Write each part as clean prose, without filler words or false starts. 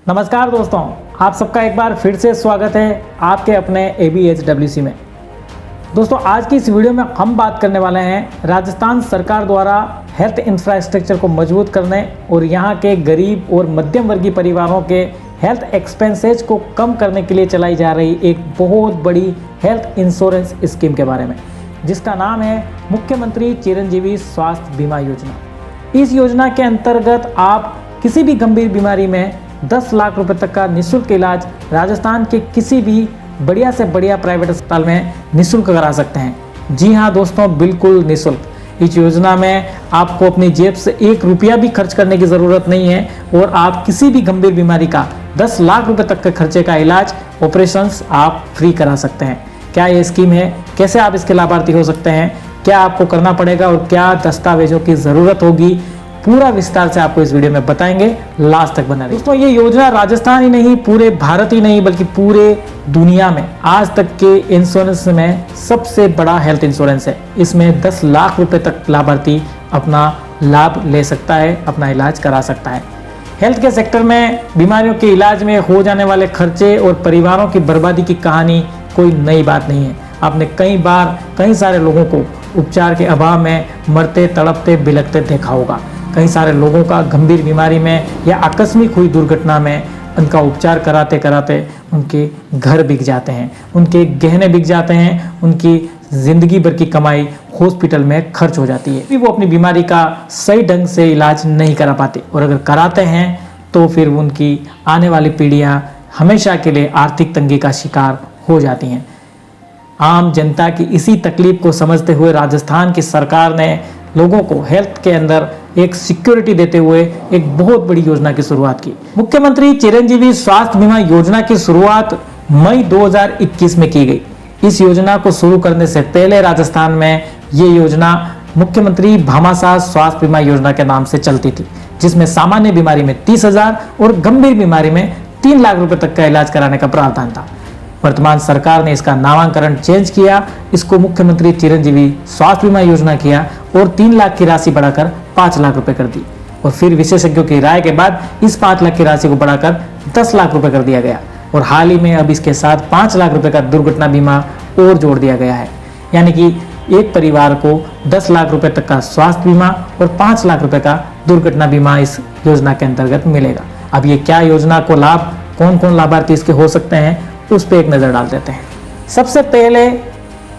नमस्कार दोस्तों, आप सबका एक बार फिर से स्वागत है आपके अपने ABHWC में। दोस्तों, आज की इस वीडियो में हम बात करने वाले हैं राजस्थान सरकार द्वारा हेल्थ इंफ्रास्ट्रक्चर को मजबूत करने और यहाँ के गरीब और मध्यम वर्गीय परिवारों के हेल्थ एक्सपेंसेस को कम करने के लिए चलाई जा रही एक बहुत बड़ी हेल्थ इंश्योरेंस स्कीम के बारे में, जिसका नाम है मुख्यमंत्री चिरंजीवी स्वास्थ्य बीमा योजना। इस योजना के अंतर्गत आप किसी भी गंभीर बीमारी में 10 लाख रुपए तक का निःशुल्क इलाज राजस्थान के किसी भी बढ़िया से बढ़िया प्राइवेट अस्पताल में निःशुल्क करा सकते हैं। जी हाँ दोस्तों, बिल्कुल निःशुल्क। इस योजना में आपको अपनी जेब से 1 रुपया भी खर्च करने की ज़रूरत नहीं है और आप किसी भी गंभीर बीमारी का 10 लाख रुपए तक के खर्चे का इलाज, ऑपरेशंस आप फ्री करा सकते हैं। क्या ये स्कीम है? कैसे आप इसके लाभार्थी हो सकते हैं? क्या आपको करना पड़ेगा और क्या दस्तावेजों की ज़रूरत होगी? पूरा विस्तार से आपको इस वीडियो में बताएंगे, लास्ट तक बना रहिए। दोस्तों, ये योजना राजस्थान ही नहीं, पूरे भारत ही नहीं बल्कि पूरे दुनिया में आज तक के इंश्योरेंस में सबसे बड़ा हेल्थ इंश्योरेंस है। इसमें 10 लाख रुपए तक लाभार्थी अपना लाभ ले सकता है, अपना इलाज करा सकता है। हेल्थ के सेक्टर में बीमारियों के इलाज में हो जाने वाले खर्चे और परिवारों की बर्बादी की कहानी कोई नई बात नहीं है। आपने कई बार कई सारे लोगों को उपचार के अभाव में मरते, तड़पते, बिलखते देखा होगा। कई सारे लोगों का गंभीर बीमारी में या आकस्मिक हुई दुर्घटना में उनका उपचार कराते कराते उनके घर बिक जाते हैं, उनके गहने बिक जाते हैं, उनकी ज़िंदगी भर की कमाई हॉस्पिटल में खर्च हो जाती है। फिर वो अपनी बीमारी का सही ढंग से इलाज नहीं करा पाते और अगर कराते हैं तो फिर उनकी आने वाली पीढ़ियाँ हमेशा के लिए आर्थिक तंगी का शिकार हो जाती हैं। आम जनता की इसी तकलीफ को समझते हुए राजस्थान की सरकार ने लोगों को हेल्थ के अंदर एक सिक्योरिटी देते हुए एक बहुत बड़ी योजना की शुरुआत की। मुख्यमंत्री चिरंजीवी स्वास्थ्य बीमा योजना की शुरुआत मई 2021 में की गई। इस योजना को शुरू करने से पहले राजस्थान में ये योजना मुख्यमंत्री भामाशाह स्वास्थ्य बीमा योजना के नाम से चलती थी, जिसमें सामान्य बीमारी में 30,000 और गंभीर बीमारी में 3 लाख रुपए तक का इलाज कराने का प्रावधान था। वर्तमान सरकार ने इसका नामांकन चेंज किया, इसको मुख्यमंत्री चिरंजीवी स्वास्थ्य बीमा योजना किया और 3 लाख की राशि बढ़ाकर 5 लाख रुपए कर दी और फिर विशेषज्ञों की राय के बाद इस 5 लाख की राशि को बढ़ाकर 10 लाख रुपए कर दिया गया और हाल ही में अब इसके साथ 5 लाख रुपए का दुर्घटना बीमा और जोड़ दिया गया है। यानी कि एक परिवार को 10 लाख रुपए तक का स्वास्थ्य बीमा और 5 लाख रुपए का दुर्घटना बीमा इस योजना के अंतर्गत मिलेगा। अब ये क्या योजना को लाभ, कौन कौन लाभार्थी इसके हो सकते हैं, उस पर एक नज़र डाल देते हैं। सबसे पहले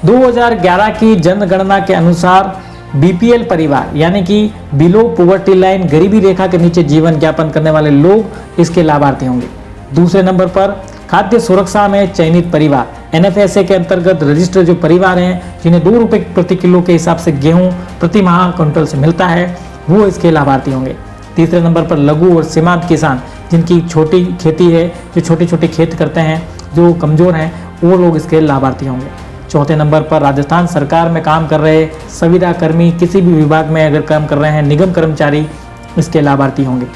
2011 की जनगणना के अनुसार BPL परिवार यानी कि बिलो पॉवर्टी लाइन, गरीबी रेखा के नीचे जीवन यापन करने वाले लोग इसके लाभार्थी होंगे। दूसरे नंबर पर खाद्य सुरक्षा में चयनित परिवार NFSA के अंतर्गत रजिस्टर्ड जो परिवार हैं, जिन्हें 2 रुपये प्रति किलो के हिसाब से गेहूं प्रति माह क्विंटल से मिलता है, वो इसके लाभार्थी होंगे। तीसरे नंबर पर लघु और सीमांत किसान, जिनकी छोटी खेती है, जो छोटी छोटी खेत करते हैं, जो कमज़ोर हैं, वो लोग इसके लाभार्थी होंगे। चौथे नंबर पर राजस्थान सरकार में काम कर रहे संविदा कर्मी, किसी भी विभाग में अगर काम कर रहे हैं, निगम कर्मचारी इसके लाभार्थी होंगे।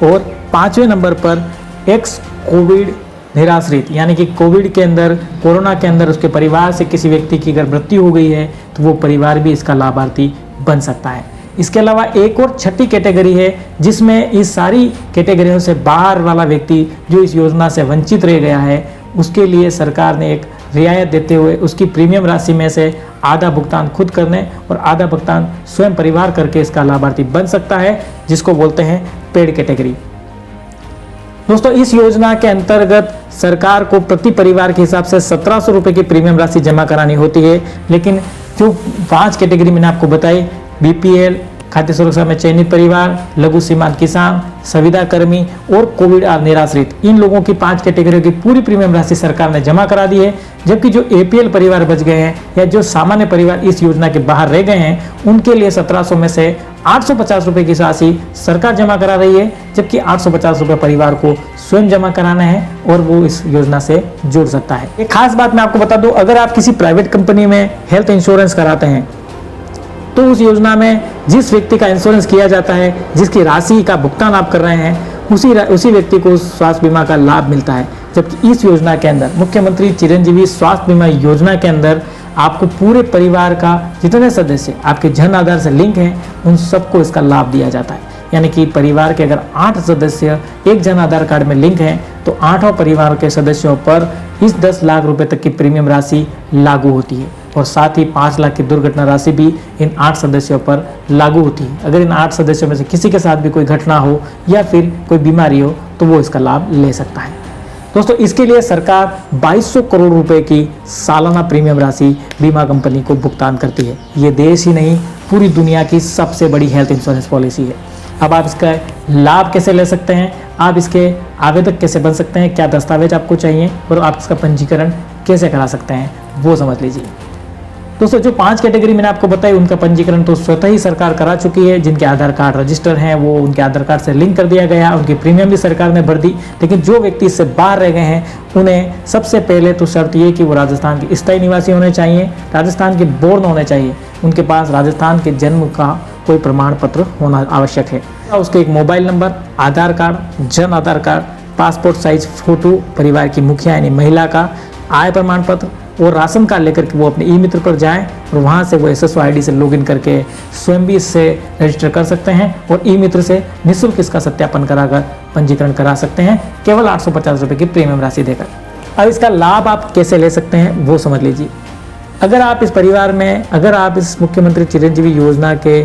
और 5वें नंबर पर एक्स कोविड निराश्रित, यानी कि कोविड के अंदर, कोरोना के अंदर उसके परिवार से किसी व्यक्ति की अगर मृत्यु हो गई है तो वो परिवार भी इसका लाभार्थी बन सकता है। इसके अलावा एक और 6ठी कैटेगरी है, जिसमें इस सारी कैटेगरियों से बाहर वाला व्यक्ति जो इस योजना से वंचित रह गया है, उसके लिए सरकार ने एक रियायत देते हुए उसकी प्रीमियम राशि में से आधा भुगतान खुद करने और आधा भुगतान स्वयं परिवार करके इसका लाभार्थी बन सकता है, जिसको बोलते हैं पेड कैटेगरी। दोस्तों, इस योजना के अंतर्गत सरकार को प्रति परिवार के हिसाब से 1700 रुपये की प्रीमियम राशि जमा करानी होती है, लेकिन जो 5 कैटेगरी मैंने आपको बताई, BPL, खाद्य सुरक्षा में चयनित परिवार, लघु सीमांत किसान, संविदा कर्मी और कोविड निराश्रित, इन लोगों की 5 कैटेगरियों की पूरी प्रीमियम राशि सरकार ने जमा करा दी है। जबकि जो APL परिवार बच गए हैं या जो सामान्य परिवार इस योजना के बाहर रह गए हैं, उनके लिए 1700 में से 850 रुपये की राशि सरकार जमा करा रही है, जबकि 850 रुपये परिवार को स्वयं जमा कराना है और वो इस योजना से जुड़ सकता है। एक खास बात मैं आपको बता दूं, अगर आप किसी प्राइवेट कंपनी में हेल्थ इंश्योरेंस कराते हैं तो उस योजना में जिस व्यक्ति का इंश्योरेंस किया जाता है, जिसकी राशि का भुगतान आप कर रहे हैं, उसी व्यक्ति को स्वास्थ्य बीमा का लाभ मिलता है। जबकि इस योजना के अंदर, मुख्यमंत्री चिरंजीवी स्वास्थ्य बीमा योजना के अंदर, आपको पूरे परिवार का जितने सदस्य आपके जन आधार से लिंक हैं, उन सबको इसका लाभ दिया जाता है। यानी कि परिवार के अगर 8 सदस्य एक जन आधार कार्ड में लिंक हैं तो 8 परिवार के सदस्यों पर इस 10 लाख रुपए तक की प्रीमियम राशि लागू होती है और साथ ही 5 लाख की दुर्घटना राशि भी इन 8 सदस्यों पर लागू होती है। अगर इन 8 सदस्यों में से किसी के साथ भी कोई घटना हो या फिर कोई बीमारी हो तो वो इसका लाभ ले सकता है। दोस्तों, इसके लिए सरकार 2200 करोड़ रुपए की सालाना प्रीमियम राशि बीमा कंपनी को भुगतान करती है। ये देश ही नहीं पूरी दुनिया की सबसे बड़ी हेल्थ इंश्योरेंस पॉलिसी है। अब आप इसका लाभ कैसे ले सकते हैं, आप इसके आवेदक कैसे बन सकते हैं, क्या दस्तावेज आपको चाहिए और आप इसका पंजीकरण कैसे करा सकते हैं, वो समझ लीजिए। दोस्तों, जो 5 कैटेगरी मैंने आपको बताई उनका पंजीकरण तो स्वतः ही सरकार करा चुकी है। जिनके आधार कार्ड रजिस्टर हैं वो उनके आधार कार्ड से लिंक कर दिया गया, उनकी प्रीमियम भी सरकार ने भर दी। लेकिन जो व्यक्ति इससे बाहर रह गए हैं उन्हें सबसे पहले तो शर्त ये कि वो राजस्थान के स्थायी निवासी होने चाहिए, राजस्थान के बोर्न होने चाहिए, उनके पास राजस्थान के जन्म का कोई प्रमाण पत्र होना आवश्यक है। उसके एक मोबाइल नंबर, आधार card, Jan Aadhaar card, passport size photo, परिवार की मुखिया यानी महिला का आय प्रमाण पत्र और राशन कार्ड लेकर के वो अपने ई मित्र पर जाएं और वहाँ से वो SSO ID से लॉगिन करके स्वयं भी इससे रजिस्टर कर सकते हैं और ई मित्र से निःशुल्क इसका सत्यापन कराकर पंजीकरण करा सकते हैं केवल 850 रुपये की प्रीमियम राशि देकर। अब इसका लाभ आप कैसे ले सकते हैं वो समझ लीजिए। अगर आप इस परिवार में, अगर आप इस मुख्यमंत्री चिरंजीवी योजना के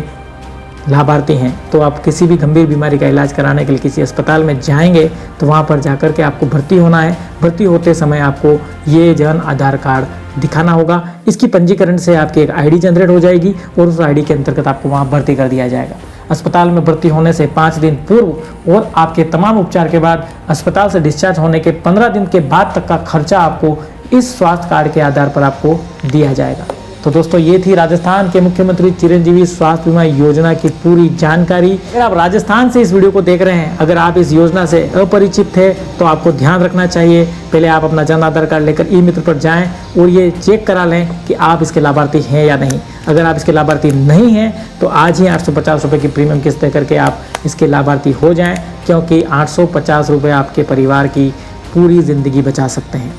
लाभार्थी हैं तो आप किसी भी गंभीर बीमारी का इलाज कराने के लिए किसी अस्पताल में जाएंगे तो वहाँ पर जाकर के आपको भर्ती होना है। भर्ती होते समय आपको ये जन आधार कार्ड दिखाना होगा। इसकी पंजीकरण से आपकी एक ID जनरेट हो जाएगी और उस ID के अंतर्गत आपको वहाँ भर्ती कर दिया जाएगा। अस्पताल में भर्ती होने से 5 दिन पूर्व और आपके तमाम उपचार के बाद अस्पताल से डिस्चार्ज होने के 15 दिन के बाद तक का खर्चा आपको इस स्वास्थ्य कार्ड के आधार पर आपको दिया जाएगा। तो दोस्तों, ये थी राजस्थान के मुख्यमंत्री चिरंजीवी स्वास्थ्य बीमा योजना की पूरी जानकारी। अगर आप राजस्थान से इस वीडियो को देख रहे हैं, अगर आप इस योजना से अपरिचित थे तो आपको ध्यान रखना चाहिए। पहले आप अपना जन आधार कार्ड लेकर ई मित्र पर जाएं और ये चेक करा लें कि आप इसके लाभार्थी हैं या नहीं। अगर आप इसके लाभार्थी नहीं हैं तो आज ही 850 रुपये की प्रीमियम किस्त दे करके आप इसके लाभार्थी हो जाएँ, क्योंकि 850 रुपये आपके परिवार की पूरी ज़िंदगी बचा सकते हैं।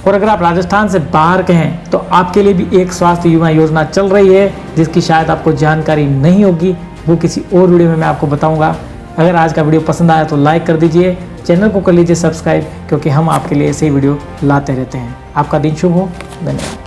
और अगर आप राजस्थान से बाहर के हैं तो आपके लिए भी एक स्वास्थ्य बीमा योजना चल रही है जिसकी शायद आपको जानकारी नहीं होगी, वो किसी और वीडियो में मैं आपको बताऊंगा। अगर आज का वीडियो पसंद आया तो लाइक कर दीजिए, चैनल को कर लीजिए सब्सक्राइब, क्योंकि हम आपके लिए ऐसे ही वीडियो लाते रहते हैं। आपका दिन शुभ हो। धन्यवाद।